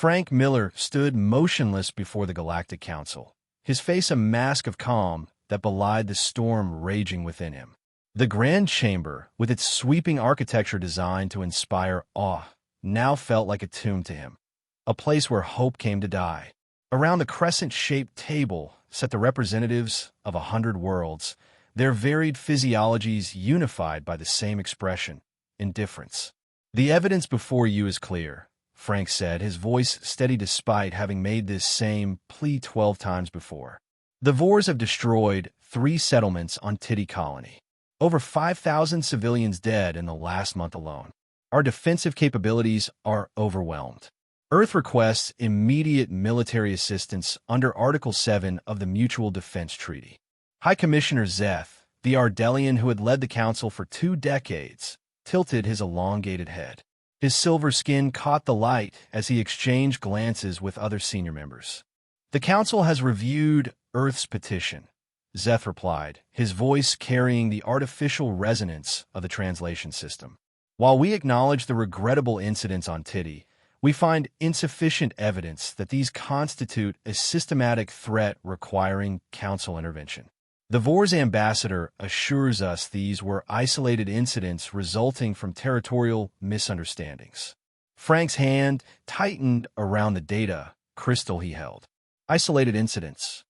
Frank Miller stood motionless before the Galactic Council, his face a mask of calm that belied the storm raging within him. The Grand Chamber, with its sweeping architecture designed to inspire awe, now felt like a tomb to him, a place where hope came to die. Around the crescent-shaped table sat the representatives of 100 worlds, their varied physiologies unified by the same expression, indifference. "The evidence before you is clear," Frank said, his voice steady despite having made this same plea 12 times before. "The Vors have destroyed 3 settlements on Tiddy Colony. Over 5,000 civilians dead in the last month alone. Our defensive capabilities are overwhelmed. Earth requests immediate military assistance under Article 7 of the Mutual Defense Treaty." High Commissioner Zeth, the Ardelian who had led the council for 2 decades, tilted his elongated head. His silver skin caught the light as he exchanged glances with other senior members. "The council has reviewed Earth's petition," Zeth replied, his voice carrying the artificial resonance of the translation system. "While we acknowledge the regrettable incidents on Tiddy, we find insufficient evidence that these constitute a systematic threat requiring council intervention. The Vors ambassador assures us these were isolated incidents resulting from territorial misunderstandings." Frank's hand tightened around the data crystal he held. Isolated incidents.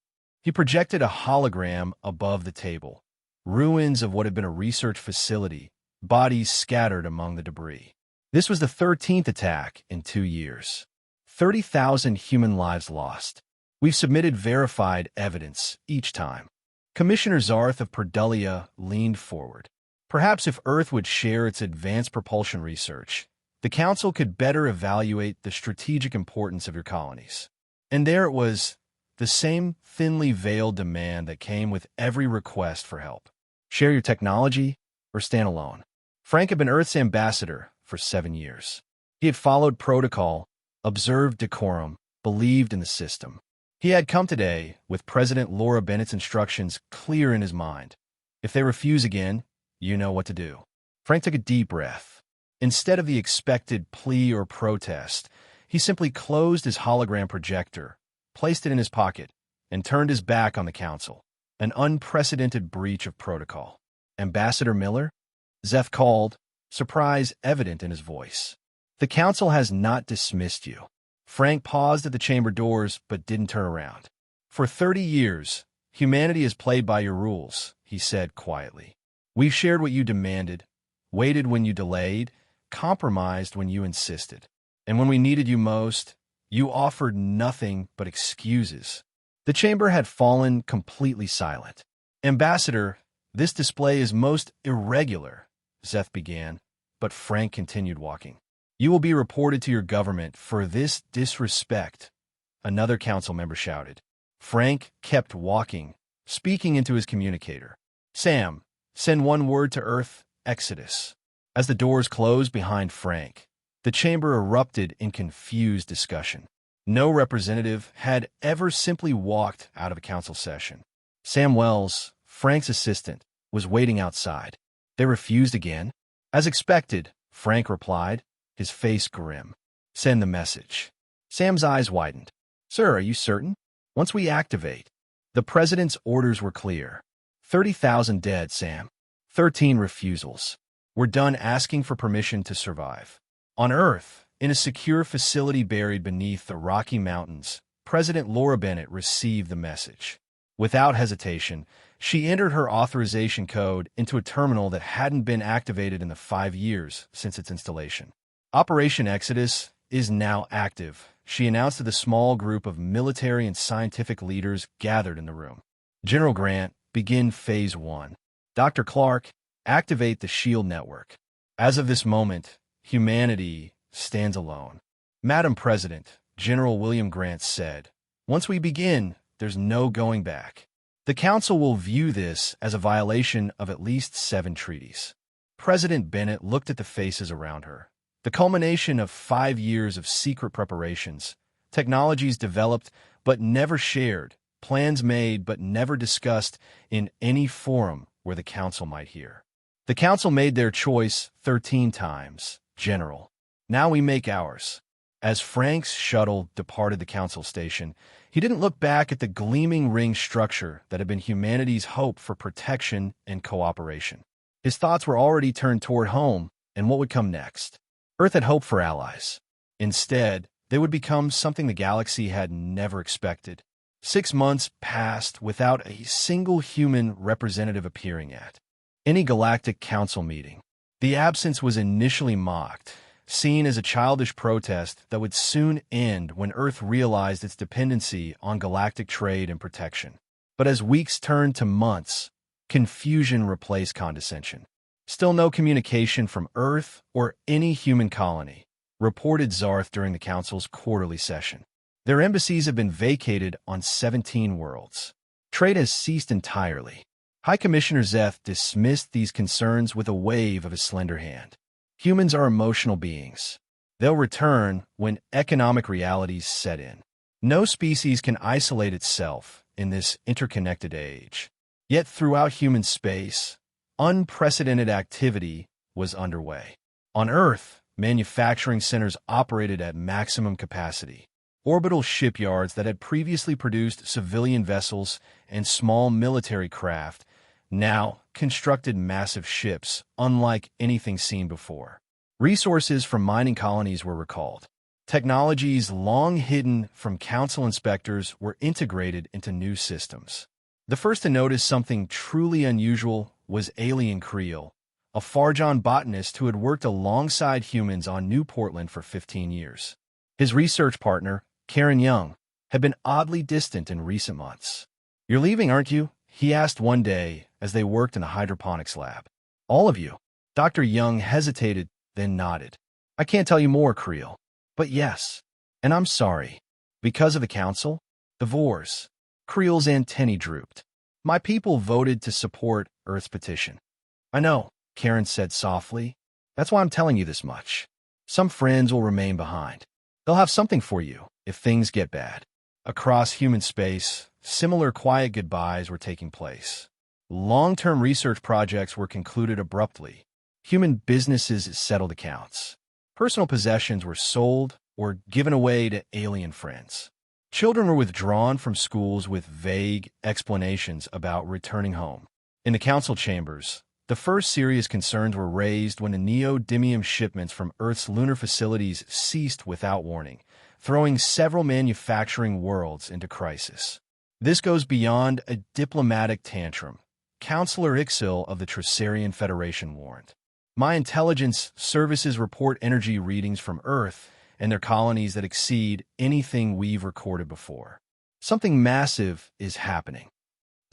He projected a hologram above the table. Ruins of what had been a research facility, bodies scattered among the debris. This was the 13th attack in 2 years. 30,000 human lives lost. We've submitted verified evidence each time. Commissioner Zarth of Perdulia leaned forward. "Perhaps if Earth would share its advanced propulsion research, the Council could better evaluate the strategic importance of your colonies." And there it was, the same thinly veiled demand that came with every request for help. Share your technology or stand alone. Frank had been Earth's ambassador for 7 years. He had followed protocol, observed decorum, believed in the system. He had come today with President Laura Bennett's instructions clear in his mind. If they refuse again, you know what to do. Frank took a deep breath. Instead of the expected plea or protest, he simply closed his hologram projector, placed it in his pocket, and turned his back on the council. An unprecedented breach of protocol. "Ambassador Miller?" Zeth called, surprise evident in his voice. "The council has not dismissed you." Frank paused at the chamber doors but didn't turn around. "For 30 years, humanity has played by your rules," he said quietly. "We've shared what you demanded, waited when you delayed, compromised when you insisted. And when we needed you most, you offered nothing but excuses." The chamber had fallen completely silent. "Ambassador, this display is most irregular," Zeth began, but Frank continued walking. "You will be reported to your government for this disrespect," another council member shouted. Frank kept walking, speaking into his communicator. "Sam, send 1 word to Earth, Exodus." As the doors closed behind Frank, the chamber erupted in confused discussion. No representative had ever simply walked out of a council session. Sam Wells, Frank's assistant, was waiting outside. "They refused again?" "As expected," Frank replied, his face grim. "Send the message." Sam's eyes widened. "Sir, are you certain?" "Once we activate." The president's orders were clear. 30,000 dead, Sam. 13 refusals. We're done asking for permission to survive. On Earth, in a secure facility buried beneath the Rocky Mountains, President Laura Bennett received the message. Without hesitation, she entered her authorization code into a terminal that hadn't been activated in the 5 years since its installation. Operation Exodus is now active, she announced to the small group of military and scientific leaders gathered in the room. General Grant, begin Phase 1. Dr. Clark, activate the SHIELD network. As of this moment, humanity stands alone. Madam President, General William Grant said, "Once we begin, there's no going back. The Council will view this as a violation of at least 7 treaties." President Bennett looked at the faces around her. The culmination of 5 years of secret preparations, technologies developed but never shared, plans made but never discussed in any forum where the Council might hear. The Council made their choice 13 times, General. Now we make ours. As Frank's shuttle departed the council station, he didn't look back at the gleaming ring structure that had been humanity's hope for protection and cooperation. His thoughts were already turned toward home and what would come next. Earth had hoped for allies. Instead, they would become something the galaxy had never expected. 6 months passed without a single human representative appearing at any galactic council meeting. The absence was initially mocked, seen as a childish protest that would soon end when Earth realized its dependency on galactic trade and protection. But as weeks turned to months, confusion replaced condescension. Still no communication from Earth or any human colony, reported Zarth during the Council's quarterly session. Their embassies have been vacated on 17 worlds. Trade has ceased entirely. High Commissioner Zeth dismissed these concerns with a wave of his slender hand. Humans are emotional beings. They'll return when economic realities set in. No species can isolate itself in this interconnected age. Yet throughout human space, unprecedented activity was underway. On Earth, manufacturing centers operated at maximum capacity. Orbital shipyards that had previously produced civilian vessels and small military craft now constructed massive ships, unlike anything seen before. Resources from mining colonies were recalled. Technologies long hidden from council inspectors were integrated into new systems. The first to notice something truly unusual was Alien Creel, a Farjon botanist who had worked alongside humans on New Portland for 15 years. His research partner, Karen Young, had been oddly distant in recent months. "You're leaving, aren't you?" he asked one day as they worked in a hydroponics lab. "All of you." Dr. Young hesitated, then nodded. "I can't tell you more, Creel. But yes, and I'm sorry. Because of the council? The Vors." Creel's antennae drooped. "My people voted to support Earth's petition." "I know," Karen said softly. "That's why I'm telling you this much. Some friends will remain behind. They'll have something for you if things get bad." Across human space, similar quiet goodbyes were taking place. Long-term research projects were concluded abruptly. Human businesses settled accounts. Personal possessions were sold or given away to alien friends. Children were withdrawn from schools with vague explanations about returning home. In the council chambers, the first serious concerns were raised when the neodymium shipments from Earth's lunar facilities ceased without warning, throwing several manufacturing worlds into crisis. This goes beyond a diplomatic tantrum. Counselor Ixil of the Tricerian Federation warned. "My intelligence services report energy readings from Earth and their colonies that exceed anything we've recorded before. Something massive is happening."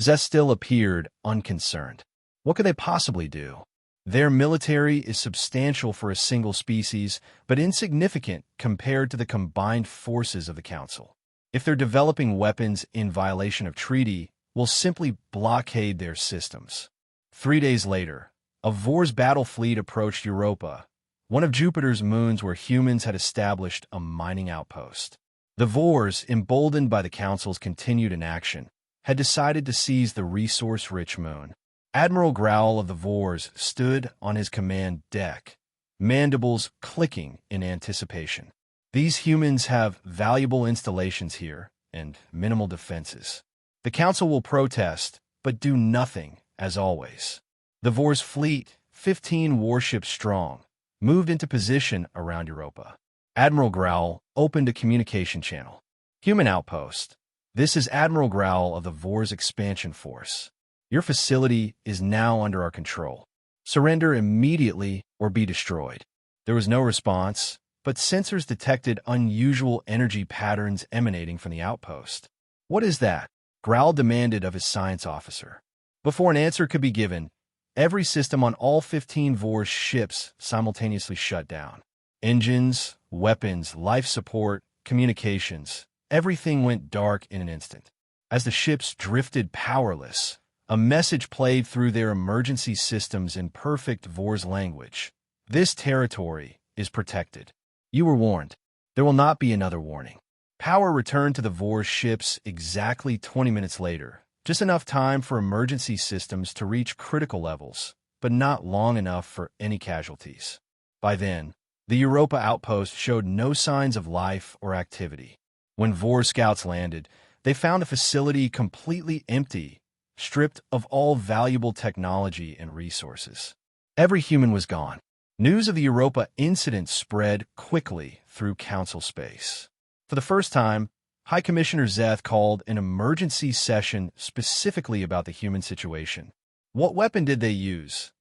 Zeth still appeared unconcerned. What could they possibly do? Their military is substantial for a single species, but insignificant compared to the combined forces of the Council. If they're developing weapons in violation of treaty, we'll simply blockade their systems. 3 days later, a Vors battle fleet approached Europa, one of Jupiter's moons where humans had established a mining outpost. The Vors, emboldened by the Council's continued inaction, had decided to seize the resource-rich moon. Admiral Growl of the Vors stood on his command deck, mandibles clicking in anticipation. These humans have valuable installations here and minimal defenses. The Council will protest, but do nothing, as always. The Vors fleet, 15 warships strong, moved into position around Europa. Admiral Growl opened a communication channel. "Human outpost. This is Admiral Growl of the Vors Expansion Force. Your facility is now under our control. Surrender immediately or be destroyed." There was no response, but sensors detected unusual energy patterns emanating from the outpost. "What is that?" Growl demanded of his science officer. Before an answer could be given, every system on all 15 Vors ships simultaneously shut down. Engines, weapons, life support, communications, everything went dark in an instant. As the ships drifted powerless, a message played through their emergency systems in perfect Vors language. "This territory is protected. You were warned. There will not be another warning." Power returned to the Vors ships exactly 20 minutes later, just enough time for emergency systems to reach critical levels, but not long enough for any casualties. By then, The Europa outpost showed no signs of life or activity. When Vor scouts landed, they found the facility completely empty, stripped of all valuable technology and resources. Every human was gone. News of the Europa incident spread quickly through council space. For the first time, High Commissioner Zeth called an emergency session specifically about the human situation. What weapon did they use?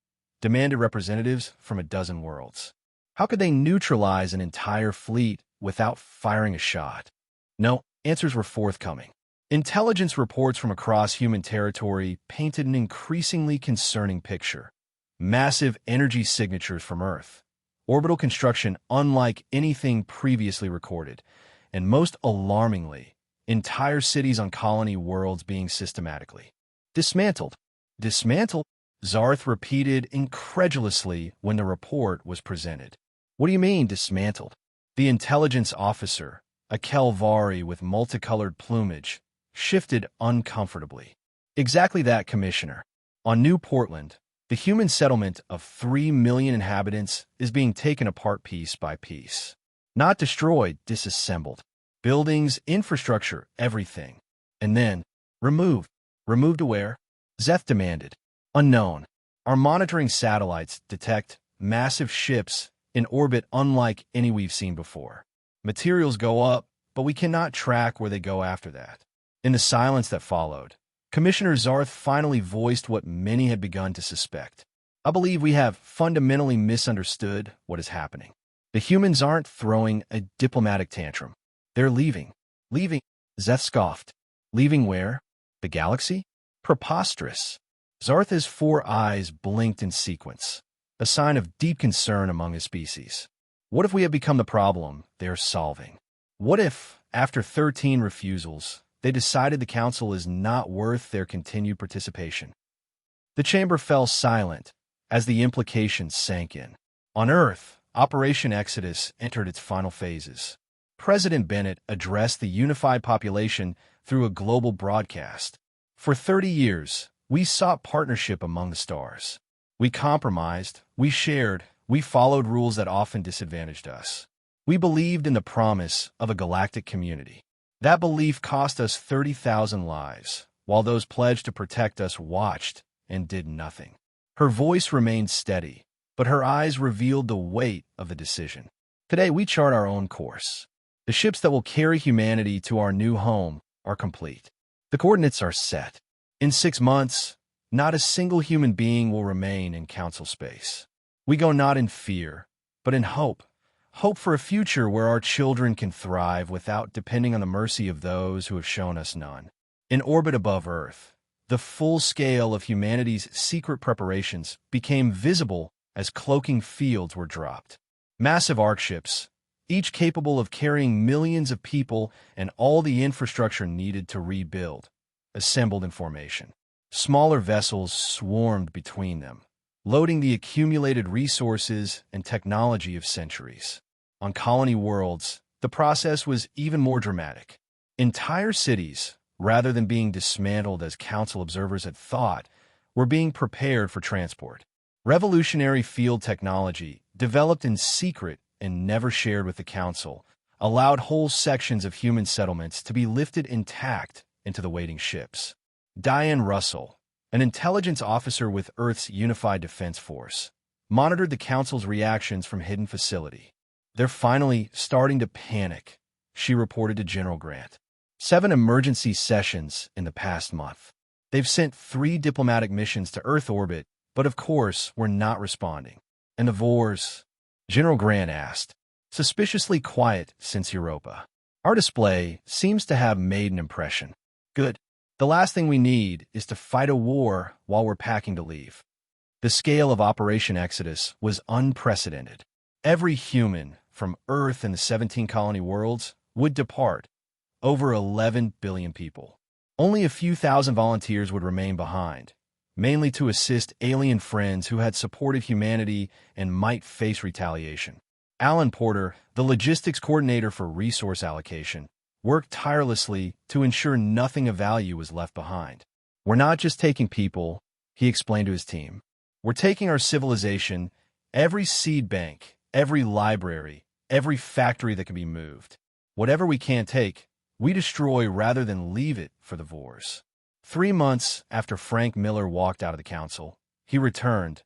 Demanded representatives from a dozen worlds. How could they neutralize an entire fleet without firing a shot? No, answers were forthcoming. Intelligence reports from across human territory painted an increasingly concerning picture. Massive energy signatures from Earth, orbital construction unlike anything previously recorded, and most alarmingly, entire cities on colony worlds being systematically dismantled. Dismantled? Zarth repeated incredulously when the report was presented. What do you mean, dismantled? The intelligence officer, a Kelvari with multicolored plumage, shifted uncomfortably. Exactly that, Commissioner. On New Portland, the human settlement of 3 million inhabitants is being taken apart piece by piece. Not destroyed, disassembled. Buildings, infrastructure, everything. And then, removed. Removed to where? Zeth demanded. Unknown. Our monitoring satellites detect massive ships in orbit unlike any we've seen before. Materials go up, but we cannot track where they go after that. In the silence that followed, Commissioner Zarth finally voiced what many had begun to suspect. I believe we have fundamentally misunderstood what is happening. The humans aren't throwing a diplomatic tantrum. They're leaving. Leaving? Zeth scoffed. Leaving where? The galaxy? Preposterous. Zarth's 4 eyes blinked in sequence, a sign of deep concern among his species. What if we have become the problem they're solving? What if, after 13 refusals, they decided the council is not worth their continued participation? The chamber fell silent as the implications sank in. On Earth, Operation Exodus entered its final phases. President Bennett addressed the unified population through a global broadcast. For 30 years, we sought partnership among the stars. We compromised, we shared, we followed rules that often disadvantaged us. We believed in the promise of a galactic community. That belief cost us 30,000 lives, while those pledged to protect us watched and did nothing. Her voice remained steady, but her eyes revealed the weight of the decision. Today, we chart our own course. The ships that will carry humanity to our new home are complete. The coordinates are set. In 6 months, not a single human being will remain in council space. We go not in fear, but in hope. Hope for a future where our children can thrive without depending on the mercy of those who have shown us none. In orbit above Earth, the full scale of humanity's secret preparations became visible as cloaking fields were dropped. Massive arc ships, each capable of carrying millions of people and all the infrastructure needed to rebuild, assembled in formation. Smaller vessels swarmed between them, loading the accumulated resources and technology of centuries. On colony worlds, the process was even more dramatic. Entire cities, rather than being dismantled as council observers had thought, were being prepared for transport. Revolutionary field technology, developed in secret and never shared with the council, allowed whole sections of human settlements to be lifted intact into the waiting ships. Diane Russell, an intelligence officer with Earth's Unified Defense Force, monitored the council's reactions from hidden facility. They're finally starting to panic, she reported to General Grant. 7 emergency sessions in the past month. They've sent 3 diplomatic missions to Earth orbit, but of course, we're not responding. And the Vors? General Grant asked, suspiciously quiet since Europa. Our display seems to have made an impression. Good. The last thing we need is to fight a war while we're packing to leave. The scale of Operation Exodus was unprecedented. Every human from Earth and the 17 colony worlds would depart. Over 11 billion people. Only a few thousand volunteers would remain behind, mainly to assist alien friends who had supported humanity and might face retaliation. Alan Porter, the logistics coordinator for resource allocation, worked tirelessly to ensure nothing of value was left behind. We're not just taking people, he explained to his team. We're taking our civilization, every seed bank, every library, every factory that can be moved. Whatever we can't take, we destroy rather than leave it for the Vors. 3 months after Frank Miller walked out of the council, he returned,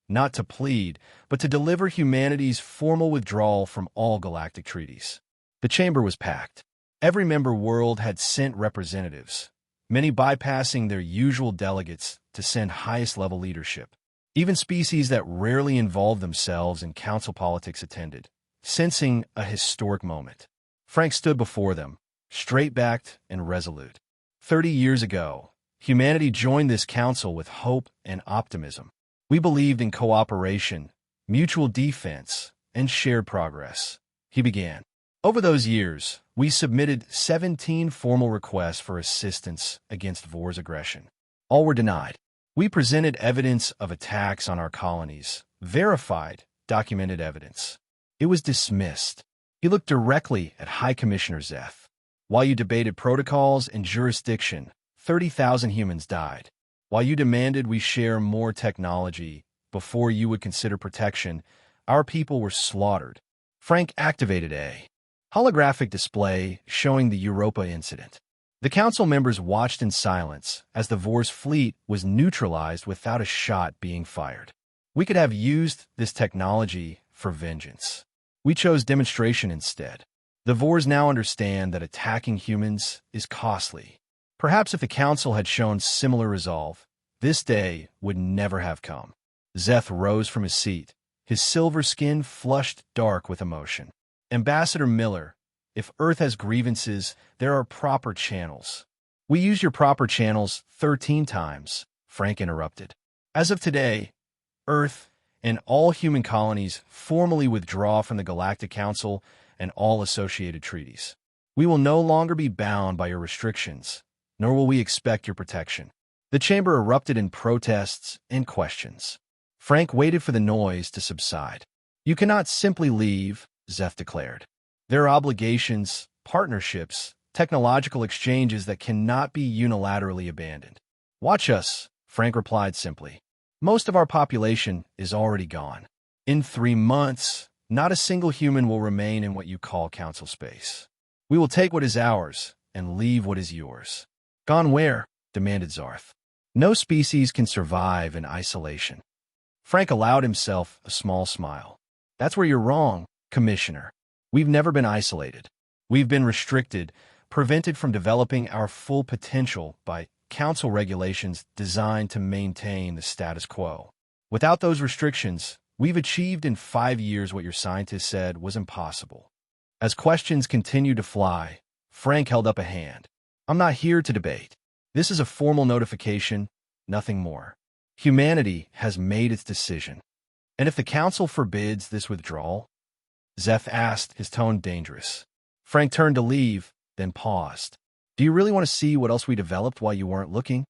not to plead, but to deliver humanity's formal withdrawal from all galactic treaties. The chamber was packed. Every member world had sent representatives, many bypassing their usual delegates to send highest-level leadership. Even species that rarely involved themselves in council politics attended, sensing a historic moment. Frank stood before them, straight-backed and resolute. 30 years ago, humanity joined this council with hope and optimism. We believed in cooperation, mutual defense, and shared progress. He began. Over those years, we submitted 17 formal requests for assistance against Vors aggression. All were denied. We presented evidence of attacks on our colonies, verified, documented evidence. It was dismissed. He looked directly at High Commissioner Zeth. While you debated protocols and jurisdiction, 30,000 humans died. While you demanded we share more technology before you would consider protection, our people were slaughtered. Frank activated a holographic display showing the Europa incident. The council members watched in silence as the Vors fleet was neutralized without a shot being fired. We could have used this technology for vengeance. We chose demonstration instead. The Vors now understand that attacking humans is costly. Perhaps if the council had shown similar resolve, this day would never have come. Zeth rose from his seat, his silver skin flushed dark with emotion. Ambassador Miller, if Earth has grievances, there are proper channels. We used your proper channels 13 times, Frank interrupted. As of today, Earth and all human colonies formally withdraw from the Galactic Council and all associated treaties. We will no longer be bound by your restrictions, nor will we expect your protection. The chamber erupted in protests and questions. Frank waited for the noise to subside. You cannot simply leave, Zeth declared. There are obligations, partnerships, technological exchanges that cannot be unilaterally abandoned. Watch us, Frank replied simply. Most of our population is already gone. In 3 months, not a single human will remain in what you call council space. We will take what is ours and leave what is yours. Gone where? Demanded Zarth. No species can survive in isolation. Frank allowed himself a small smile. That's where you're wrong, Commissioner. We've never been isolated. We've been restricted, prevented from developing our full potential by council regulations designed to maintain the status quo. Without those restrictions, we've achieved in 5 years what your scientists said was impossible. As questions continued to fly, Frank held up a hand. I'm not here to debate. This is a formal notification, nothing more. Humanity has made its decision. And if the council forbids this withdrawal? Zeth asked, his tone dangerous. Frank turned to leave, then paused. Do you really want to see what else we developed while you weren't looking?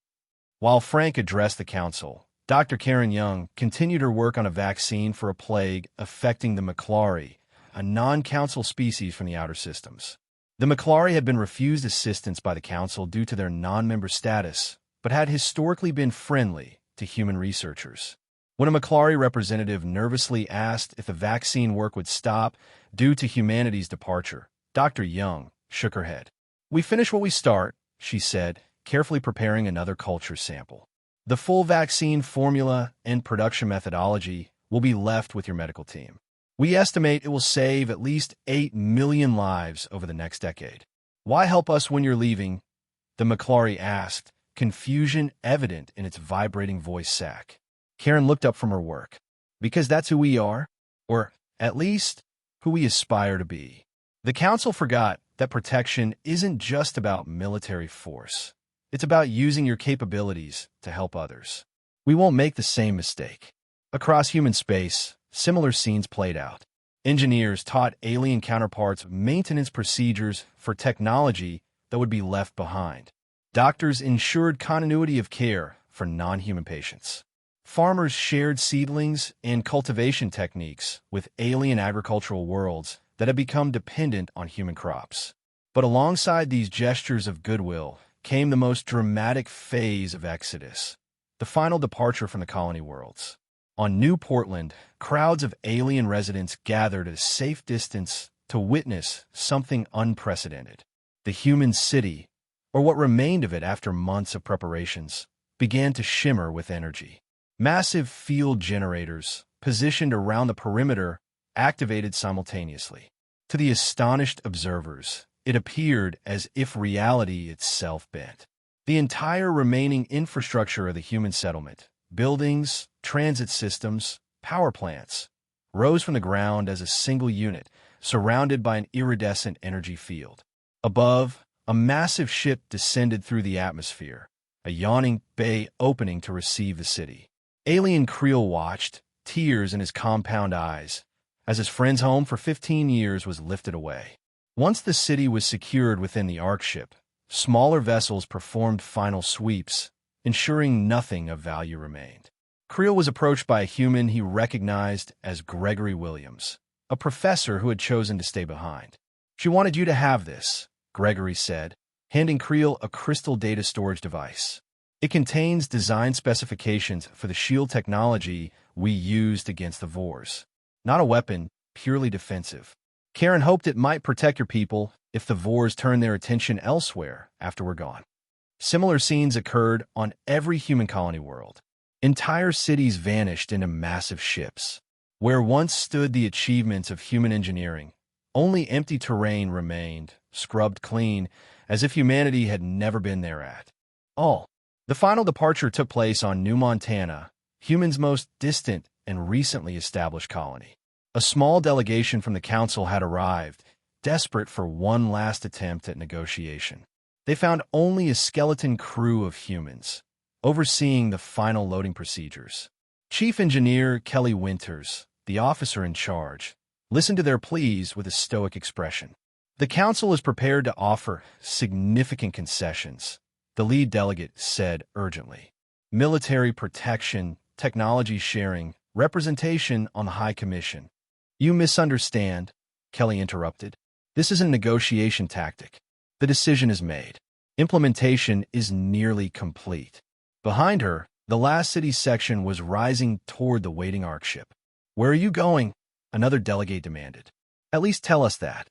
While Frank addressed the council, Dr. Karen Young continued her work on a vaccine for a plague affecting the Maclari, a non-council species from the outer systems. The Maclari had been refused assistance by the council due to their non-member status, but had historically been friendly to human researchers. When a Maclari representative nervously asked if the vaccine work would stop due to humanity's departure, Dr. Young shook her head. We finish what we start, she said, carefully preparing another culture sample. The full vaccine formula and production methodology will be left with your medical team. We estimate it will save at least 8 million lives over the next decade. Why help us when you're leaving? The Maclari asked, confusion evident in its vibrating voice sac. Karen looked up from her work. Because that's who we are, or at least who we aspire to be. The council forgot that protection isn't just about military force. It's about using your capabilities to help others. We won't make the same mistake. Across human space, similar scenes played out. Engineers taught alien counterparts maintenance procedures for technology that would be left behind. Doctors ensured continuity of care for non-human patients. Farmers shared seedlings and cultivation techniques with alien agricultural worlds that had become dependent on human crops. But alongside these gestures of goodwill came the most dramatic phase of Exodus, the final departure from the colony worlds. On New Portland, crowds of alien residents gathered at a safe distance to witness something unprecedented. The human city, or what remained of it after months of preparations, began to shimmer with energy. Massive field generators, positioned around the perimeter, activated simultaneously. To the astonished observers, it appeared as if reality itself bent. The entire remaining infrastructure of the human settlement, buildings, transit systems, power plants, rose from the ground as a single unit, surrounded by an iridescent energy field. Above, a massive ship descended through the atmosphere, a yawning bay opening to receive the city. Alien Creel watched, tears in his compound eyes, as his friend's home for 15 years was lifted away. Once the city was secured within the Ark ship, smaller vessels performed final sweeps, ensuring nothing of value remained. Creel was approached by a human he recognized as Gregory Williams, a professor who had chosen to stay behind. "She wanted you to have this," Gregory said, handing Creel a crystal data storage device. "It contains design specifications for the shield technology we used against the Vors. Not a weapon, purely defensive. Karen hoped it might protect your people if the Vors turned their attention elsewhere after we're gone." Similar scenes occurred on every human colony world. Entire cities vanished into massive ships. Where once stood the achievements of human engineering, only empty terrain remained, scrubbed clean, as if humanity had never been there at all. The final departure took place on New Montana, humans' most distant and recently established colony. A small delegation from the council had arrived, desperate for one last attempt at negotiation. They found only a skeleton crew of humans, overseeing the final loading procedures. Chief Engineer Kelly Winters, the officer in charge, listened to their pleas with a stoic expression. "The council is prepared to offer significant concessions," the lead delegate said urgently. "Military protection, technology sharing, representation on the High Commission." "You misunderstand," Kelly interrupted. "This is a negotiation tactic. The decision is made. Implementation is nearly complete." Behind her, the last city section was rising toward the waiting Ark ship. "Where are you going?" another delegate demanded. "At least tell us that."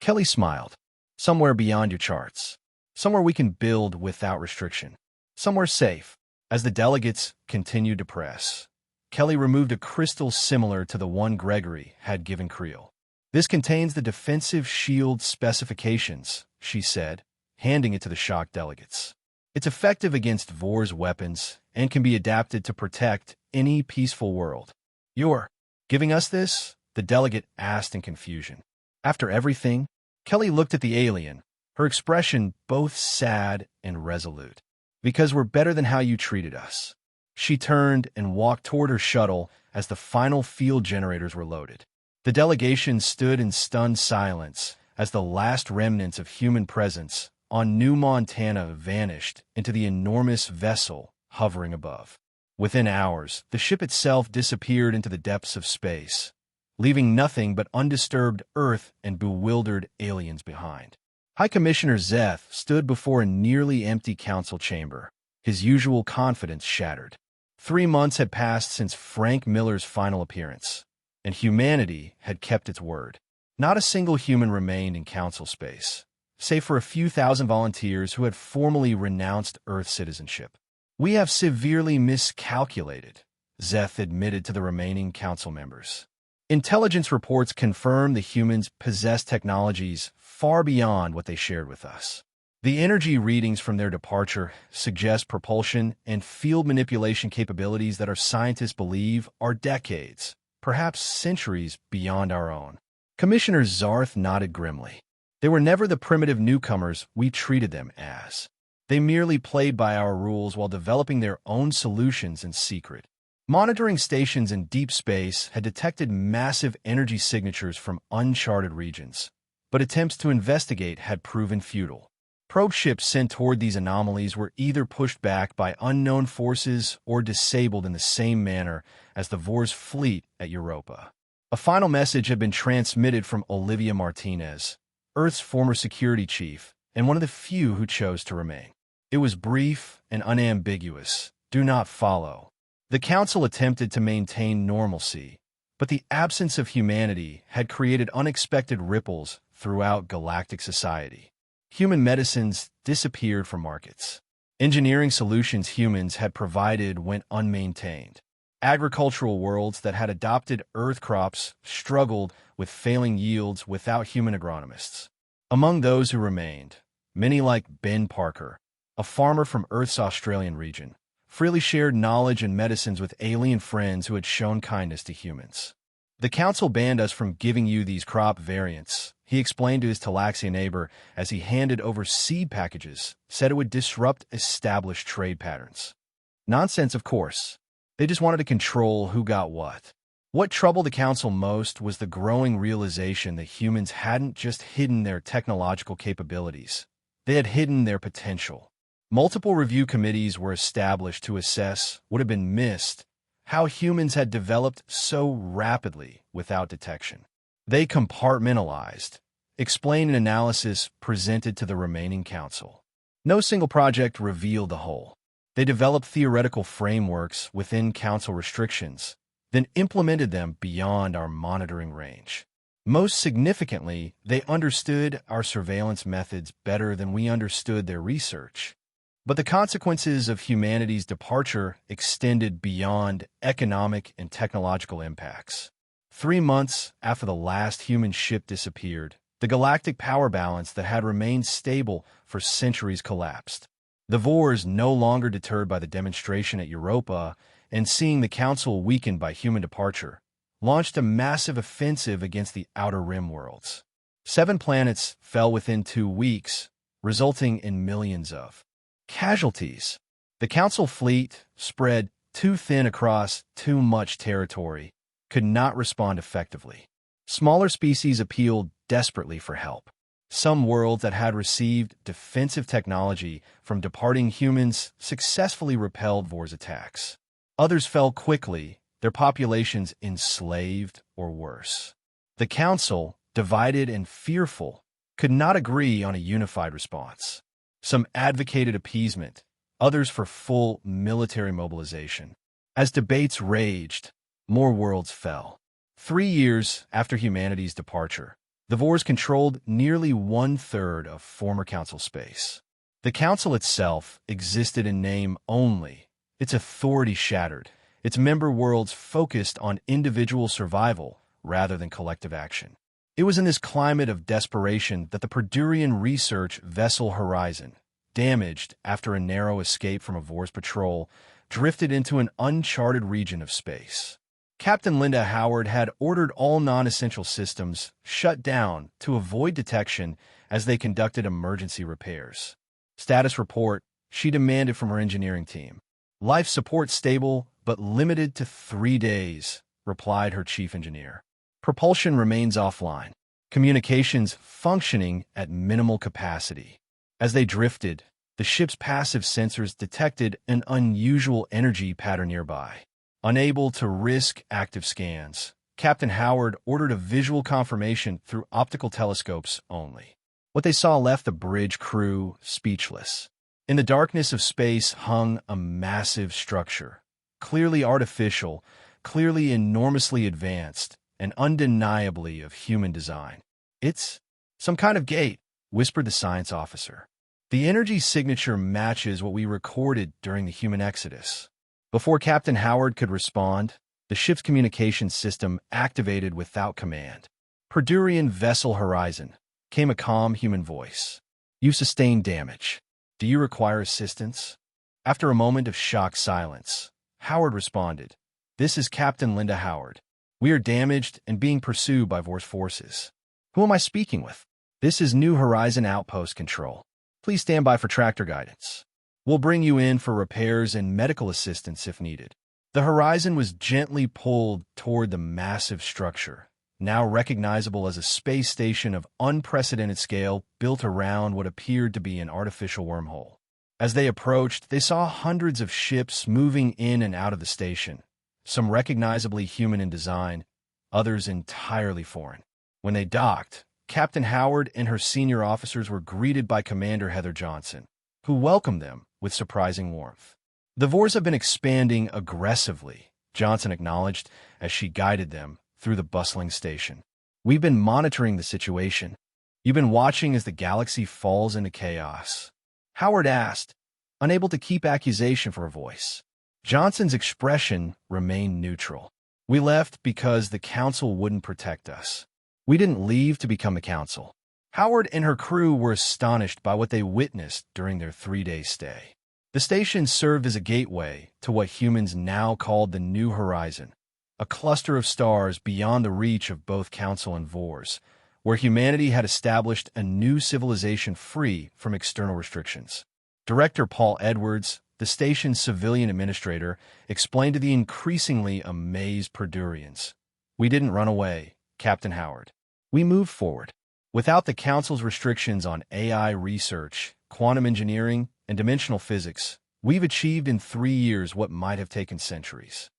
Kelly smiled. "Somewhere beyond your charts. Somewhere we can build without restriction. Somewhere safe." As the delegates continued to press, Kelly removed a crystal similar to the one Gregory had given Creel. "This contains the defensive shield specifications," she said, handing it to the shocked delegates. "It's effective against Vors weapons and can be adapted to protect any peaceful world." "You're giving us this?" the delegate asked in confusion. After everything, Kelly looked at the alien, her expression both sad and resolute. "Because we're better than how you treated us." She turned and walked toward her shuttle as the final field generators were loaded. The delegation stood in stunned silence as the last remnants of human presence on New Montana vanished into the enormous vessel hovering above. Within hours, the ship itself disappeared into the depths of space, leaving nothing but undisturbed Earth and bewildered aliens behind. High Commissioner Zeth stood before a nearly empty council chamber, his usual confidence shattered. 3 months had passed since Frank Miller's final appearance, and humanity had kept its word. Not a single human remained in council space, save for a few thousand volunteers who had formally renounced Earth citizenship. "We have severely miscalculated," Zeth admitted to the remaining council members. "Intelligence reports confirm the humans possess technologies far beyond what they shared with us. The energy readings from their departure suggest propulsion and field manipulation capabilities that our scientists believe are decades, perhaps centuries beyond our own." Commissioner Zarth nodded grimly. "They were never the primitive newcomers we treated them as. They merely played by our rules while developing their own solutions in secret." Monitoring stations in deep space had detected massive energy signatures from uncharted regions, but attempts to investigate had proven futile. Probe ships sent toward these anomalies were either pushed back by unknown forces or disabled in the same manner as the Vors fleet at Europa. A final message had been transmitted from Olivia Martinez, Earth's former security chief, and one of the few who chose to remain. It was brief and unambiguous. "Do not follow." The Council attempted to maintain normalcy, but the absence of humanity had created unexpected ripples throughout galactic society. Human medicines disappeared from markets. Engineering solutions humans had provided went unmaintained. Agricultural worlds that had adopted Earth crops struggled with failing yields without human agronomists. Among those who remained, many like Ben Parker, a farmer from Earth's Australian region, freely shared knowledge and medicines with alien friends who had shown kindness to humans. The Council banned us from giving you these crop variants, he explained to his Talaxia neighbor as he handed over seed packages, said it would disrupt established trade patterns. Nonsense, of course. They just wanted to control who got what. What troubled the Council most was the growing realization that humans hadn't just hidden their technological capabilities, they had hidden their potential. Multiple review committees were established to assess what had been missed, how humans had developed so rapidly without detection. They compartmentalized, explained an analysis presented to the remaining council. No single project revealed the whole. They developed theoretical frameworks within council restrictions, then implemented them beyond our monitoring range. Most significantly, they understood our surveillance methods better than we understood their research. But the consequences of humanity's departure extended beyond economic and technological impacts. 3 months after the last human ship disappeared, the galactic power balance that had remained stable for centuries collapsed. The Vors, no longer deterred by the demonstration at Europa and seeing the Council weakened by human departure, launched a massive offensive against the Outer Rim worlds. 7 planets fell within 2 weeks, resulting in millions of casualties. The Council fleet, spread too thin across too much territory, could not respond effectively. Smaller species appealed desperately for help. Some worlds that had received defensive technology from departing humans successfully repelled Vor's attacks. Others fell quickly, their populations enslaved or worse. The Council, divided and fearful, could not agree on a unified response. Some advocated appeasement, others for full military mobilization. As debates raged, more worlds fell. 3 years after humanity's departure, the Vors controlled nearly 1/3 of former Council space. The Council itself existed in name only, its authority shattered, its member worlds focused on individual survival rather than collective action. It was in this climate of desperation that the Perdurian research vessel Horizon, damaged after a narrow escape from a Vors patrol, drifted into an uncharted region of space. Captain Linda Howard had ordered all non-essential systems shut down to avoid detection as they conducted emergency repairs. Status report, she demanded from her engineering team. Life support stable, but limited to 3 days, replied her chief engineer. Propulsion remains offline. Communications functioning at minimal capacity. As they drifted, the ship's passive sensors detected an unusual energy pattern nearby. Unable to risk active scans, Captain Howard ordered a visual confirmation through optical telescopes only. What they saw left the bridge crew speechless. In the darkness of space hung a massive structure, clearly artificial, clearly enormously advanced, and undeniably of human design. It's some kind of gate, whispered the science officer. The energy signature matches what we recorded during the human exodus. Before Captain Howard could respond, the ship's communications system activated without command. Perdurian Vessel Horizon, came a calm human voice. You sustained damage. Do you require assistance? After a moment of shocked silence, Howard responded, This is Captain Linda Howard. We are damaged and being pursued by Vors forces. Who am I speaking with? This is New Horizon Outpost Control. Please stand by for tractor guidance. We'll bring you in for repairs and medical assistance if needed. The Horizon was gently pulled toward the massive structure, now recognizable as a space station of unprecedented scale built around what appeared to be an artificial wormhole. As they approached, they saw hundreds of ships moving in and out of the station, some recognizably human in design, others entirely foreign. When they docked, Captain Howard and her senior officers were greeted by Commander Heather Johnson, who welcomed them with surprising warmth. The Vors have been expanding aggressively, Johnson acknowledged as she guided them through the bustling station. We've been monitoring the situation. You've been watching as the galaxy falls into chaos. Howard asked, unable to keep accusation for a voice. Johnson's expression remained neutral. We left because the council wouldn't protect us. We didn't leave to become the council. Howard and her crew were astonished by what they witnessed during their 3-day stay. The station served as a gateway to what humans now called the New Horizon, a cluster of stars beyond the reach of both Council and Vors, where humanity had established a new civilization free from external restrictions. Director Paul Edwards, the station's civilian administrator, explained to the increasingly amazed Perdurians. We didn't run away, Captain Howard. We moved forward. Without the Council's restrictions on AI research, quantum engineering, and dimensional physics, we've achieved in 3 years what might have taken centuries.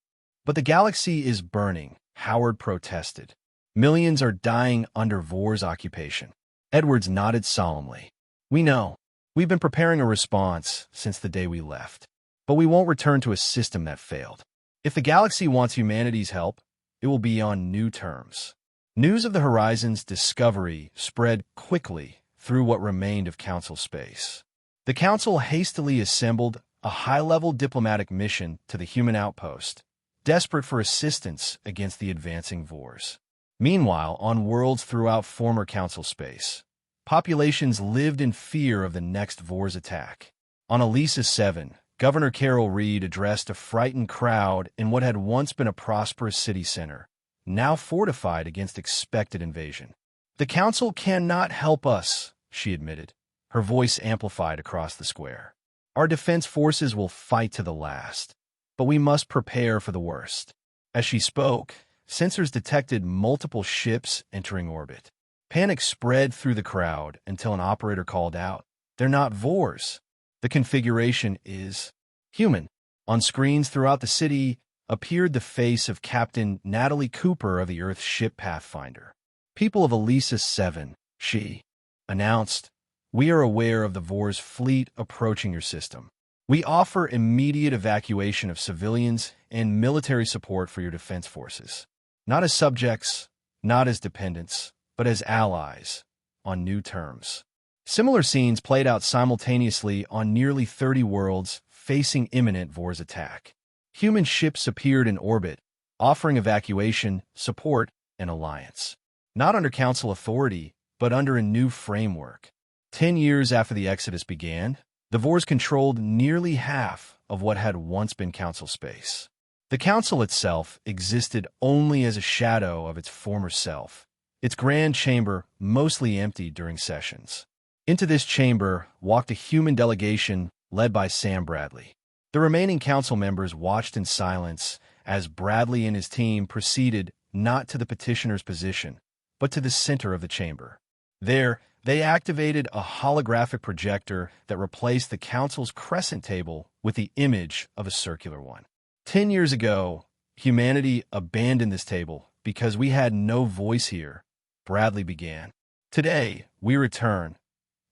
But the galaxy is burning, Howard protested. Millions are dying under Vors occupation. Edwards nodded solemnly. We know. We've been preparing a response since the day we left. But we won't return to a system that failed. If the galaxy wants humanity's help, it will be on new terms. News of the Horizon's discovery spread quickly through what remained of Council space. The Council hastily assembled a high-level diplomatic mission to the human outpost, desperate for assistance against the advancing Vors. Meanwhile, on worlds throughout former Council space, populations lived in fear of the next Vors attack. On Elisa 7, Governor Carol Reed addressed a frightened crowd in what had once been a prosperous city center, now fortified against expected invasion. The Council cannot help us, she admitted, her voice amplified across the square. Our defense forces will fight to the last, but we must prepare for the worst. As she spoke, sensors detected multiple ships entering orbit. Panic spread through the crowd until an operator called out, "They're not Vors. The configuration is human." On screens throughout the city appeared the face of Captain Natalie Cooper of the Earth's ship Pathfinder. "People of Elisa 7, she announced, we are aware of the Vors fleet approaching your system. We offer immediate evacuation of civilians and military support for your defense forces. Not as subjects, not as dependents, but as allies, on new terms." Similar scenes played out simultaneously on nearly 30 worlds facing imminent Vors attack. Human ships appeared in orbit, offering evacuation, support, and alliance. Not under Council authority, but under a new framework. 10 years after the Exodus began, the Vors controlled nearly half of what had once been Council space. The Council itself existed only as a shadow of its former self, its grand chamber mostly empty during sessions. Into this chamber walked a human delegation led by Sam Bradley. The remaining Council members watched in silence as Bradley and his team proceeded not to the petitioner's position, but to the center of the chamber. There, they activated a holographic projector that replaced the Council's crescent table with the image of a circular one. 10 years ago, humanity abandoned this table because we had no voice here, Bradley began. Today, we return,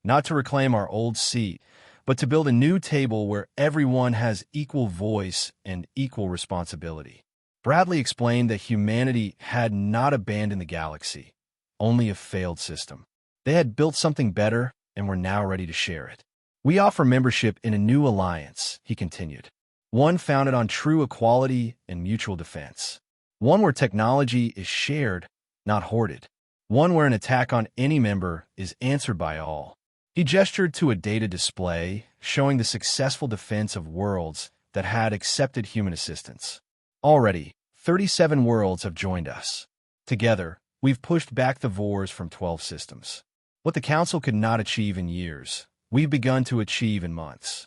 not to reclaim our old seat, but to build a new table where everyone has equal voice and equal responsibility. Bradley explained that humanity had not abandoned the galaxy, only a failed system. They had built something better and were now ready to share it. We offer membership in a new alliance, he continued. One founded on true equality and mutual defense. One where technology is shared, not hoarded. One where an attack on any member is answered by all. He gestured to a data display showing the successful defense of worlds that had accepted human assistance. Already, 37 worlds have joined us. Together, we've pushed back the Vors from 12 systems. What the Council could not achieve in years, we've begun to achieve in months.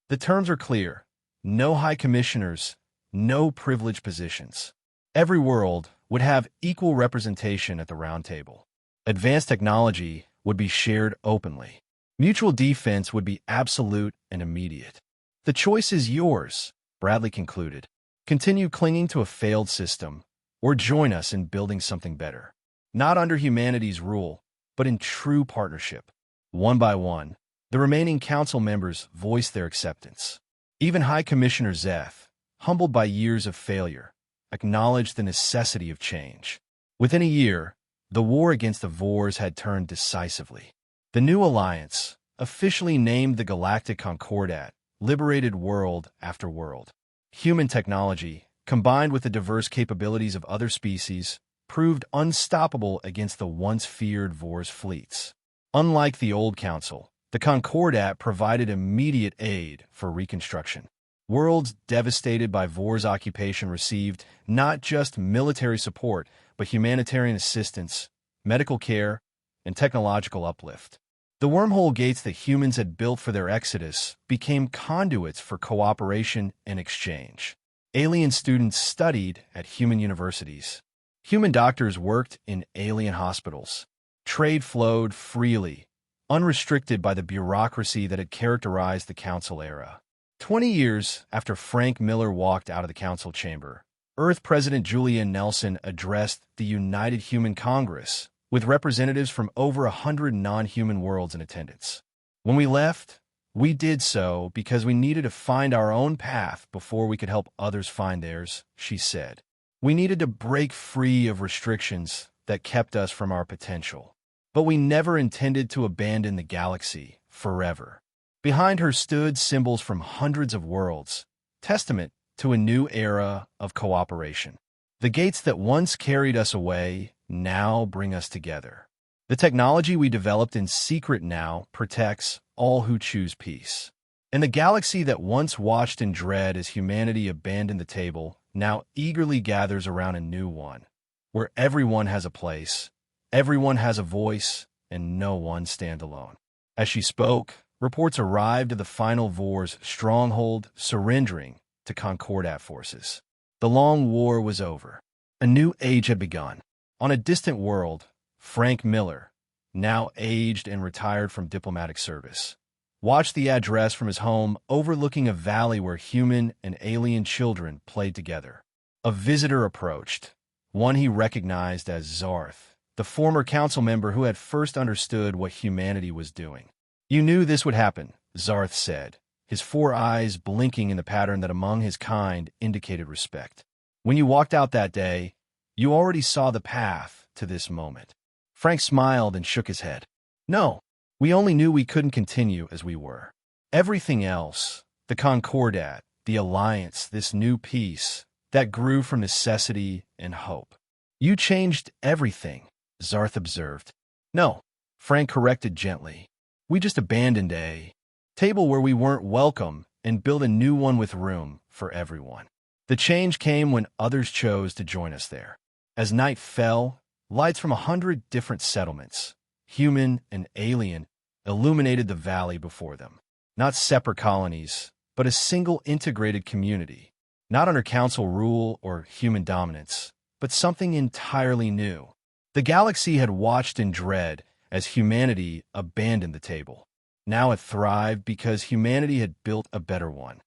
The terms are clear. No high commissioners, no privileged positions. Every world would have equal representation at the round table. Advanced technology would be shared openly. Mutual defense would be absolute and immediate. The choice is yours, Bradley concluded. Continue clinging to a failed system, or join us in building something better. Not under humanity's rule, but in true partnership. One by one, the remaining Council members voiced their acceptance. Even High Commissioner Zeth, humbled by years of failure, acknowledged the necessity of change. Within a year, the war against the Vors had turned decisively. The new alliance, officially named the Galactic Concordat, liberated world after world. Human technology, combined with the diverse capabilities of other species, proved unstoppable against the once feared Vors fleets. Unlike the old Council, the Concordat provided immediate aid for reconstruction. Worlds devastated by Vors occupation received not just military support, but humanitarian assistance, medical care, and technological uplift. The wormhole gates that humans had built for their exodus became conduits for cooperation and exchange. Alien students studied at human universities. Human doctors worked in alien hospitals. Trade flowed freely, unrestricted by the bureaucracy that had characterized the Council era. 20 years after Frank Miller walked out of the Council chamber, Earth President Julian Nelson addressed the United Human Congress, with representatives from over 100 non-human worlds in attendance. When we left, we did so because we needed to find our own path before we could help others find theirs, she said. We needed to break free of restrictions that kept us from our potential. But we never intended to abandon the galaxy forever. Behind her stood symbols from hundreds of worlds, testament to a new era of cooperation. The gates that once carried us away now bring us together. The technology we developed in secret now protects all who choose peace. And the galaxy that once watched in dread as humanity abandoned the table now eagerly gathers around a new one, where everyone has a place, everyone has a voice, and no one stand alone. As she spoke, reports arrived of the final Vors stronghold surrendering to Concordat forces. The long war was over. A new age had begun. On a distant world, Frank Miller, now aged and retired from diplomatic service, watched the address from his home overlooking a valley where human and alien children played together. A visitor approached, one he recognized as Zarth, the former council member who had first understood what humanity was doing. You knew this would happen, Zarth said, his 4 eyes blinking in the pattern that among his kind indicated respect. When you walked out that day, you already saw the path to this moment. Frank smiled and shook his head. No, we only knew we couldn't continue as we were. Everything else, the Concordat, the Alliance, this new peace, that grew from necessity and hope. You changed everything, Zarth observed. No, Frank corrected gently. We just abandoned a table where we weren't welcome and built a new one with room for everyone. The change came when others chose to join us there. As night fell, lights from 100 different settlements, human and alien, illuminated the valley before them. Not separate colonies, but a single integrated community, not under council rule or human dominance, but something entirely new. The galaxy had watched in dread as humanity abandoned the table. Now it thrived because humanity had built a better one.